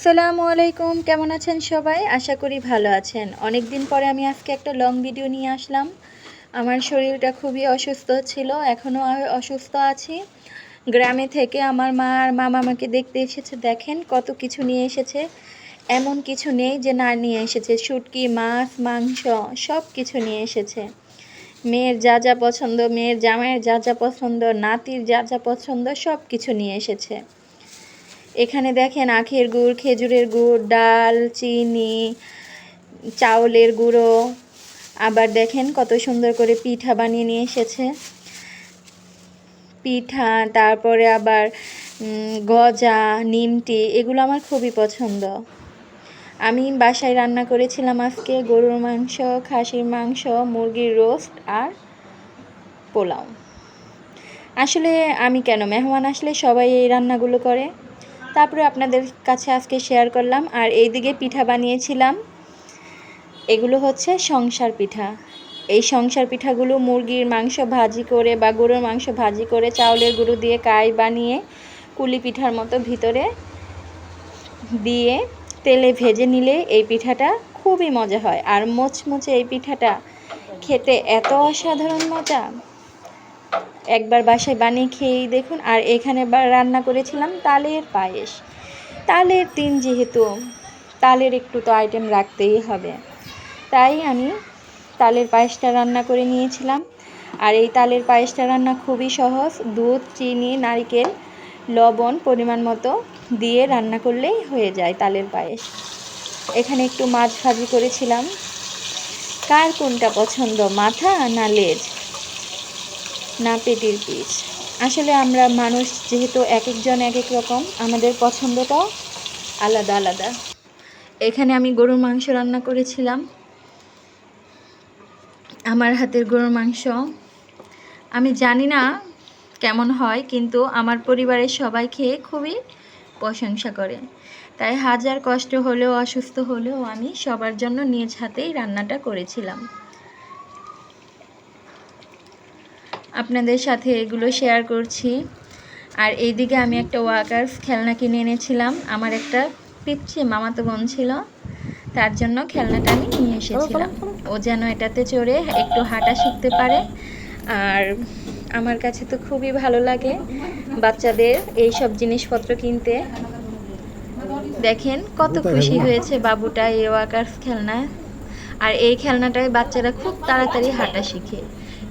আসসালামু আলাইকুম, কেমন আছেন সবাই? আশা করি ভালো আছেন। অনেক দিন পরে আমি আজকে একটা লং ভিডিও নিয়ে আসলাম। আমার শরীরটা খুবই অসুস্থ ছিল, এখনও অসুস্থ আছি। গ্রামে থেকে আমার মা আর মামা আমাকে দেখতে এসেছে। দেখেন কত কিছু নিয়ে এসেছে, এমন কিছু নেই যে না নিয়ে এসেছে। শুটকি, মাছ, মাংস সব কিছু নিয়ে এসেছে। মেয়ের যা যা পছন্দ, মেয়ের জামাইয়ের যা যা পছন্দ, নাতির যা যা পছন্দ সব কিছু নিয়ে এসেছে। এখানে দেখেন আখের গুড়, খেজুরের গুড়, ডাল, চিনি, চাউলের গুঁড়ো, আবার দেখেন কত সুন্দর করে পিঠা বানিয়ে নিয়ে এসেছে। পিঠা, তারপরে আবার গজা, নিমটি, এগুলো আমার খুবই পছন্দ। আমি বাসায় রান্না করেছিলাম আজকে গরুর মাংস, খাসির মাংস, মুরগির রোস্ট আর পোলাও। আসলে আমি কেন, মেহমান আসলে সবাই এই রান্নাগুলো করে। তারপরে আপনাদের কাছে আজকে শেয়ার করলাম। আর এইদিকে পিঠা বানিয়েছিলাম, এগুলো হচ্ছে সংসার পিঠা। এই সংসার পিঠাগুলো মুরগির মাংস ভাজি করে বা গরুর মাংস ভাজি করে চাউলের গুঁড়ো দিয়ে কাই বানিয়ে কুলি পিঠার মতো ভিতরে দিয়ে তেলে ভেজে নিলে এই পিঠাটা খুবই মজা হয়। আর মোচমোচে এই পিঠাটা খেতে এত অসাধারণ মজা, একবার বাসায় বানিয়ে খেয়েই দেখুন। আর এখানে রান্না করেছিলাম তালের পায়েস। তালের দিন যেহেতু, তালের একটু তো আইটেম রাখতেই হবে, তাই আমি তালের পায়েসটা রান্না করে নিয়েছিলাম। আর এই তালের পায়েসটা রান্না খুবই সহজ। দুধ, চিনি, নারকেল, লবণ পরিমাণ মতো দিয়ে রান্না করলেই হয়ে যায় তালের পায়েস। এখানে একটু মাছ ভাজি করেছিলাম। কার কোনটা পছন্দ, মাথা না লেজ না পেটির পিস? আসলে আমরা মানুষ যেহেতু এক একজন এক এক রকম, আমাদের পছন্দটাও আলাদা আলাদা। এখানে আমি গরুর মাংস রান্না করেছিলাম। আমার হাতের গরুর মাংস আমি জানি না কেমন হয়, কিন্তু আমার পরিবারের সবাই খেয়ে খুবই প্রশংসা করে। তাই হাজার কষ্ট হলেও, অসুস্থ হলেও আমি সবার জন্য নিজ হাতেই রান্নাটা করেছিলাম। আপনাদের সাথে এগুলো শেয়ার করছি। আর এইদিকে আমি একটা ওয়াকার্স খেলনা কিনে এনেছিলাম। আমার একটা পিচ্ছি মামাতো বোন ছিল, তার জন্য খেলনাটা আমি নিয়ে এসেছিলাম। ও যেন এটাতে চড়ে একটু হাঁটা শিখতে পারে। আর আমার কাছে তো খুবই ভালো লাগে বাচ্চাদের এই সব জিনিসপত্র কিনতে। দেখেন কত খুশি হয়েছে বাবুটা এই ওয়াকার্স খেলনায়। আর এই খেলনাটায় বাচ্চারা খুব তাড়াতাড়ি হাঁটা শিখে।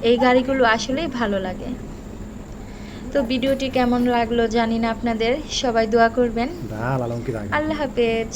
এই গাড়িগুলো আসলেই ভালো লাগে। তো ভিডিওটি কেমন লাগলো জানি না আপনাদের, সবাই দোয়া করবেন। আল্লাহ হাফেজ।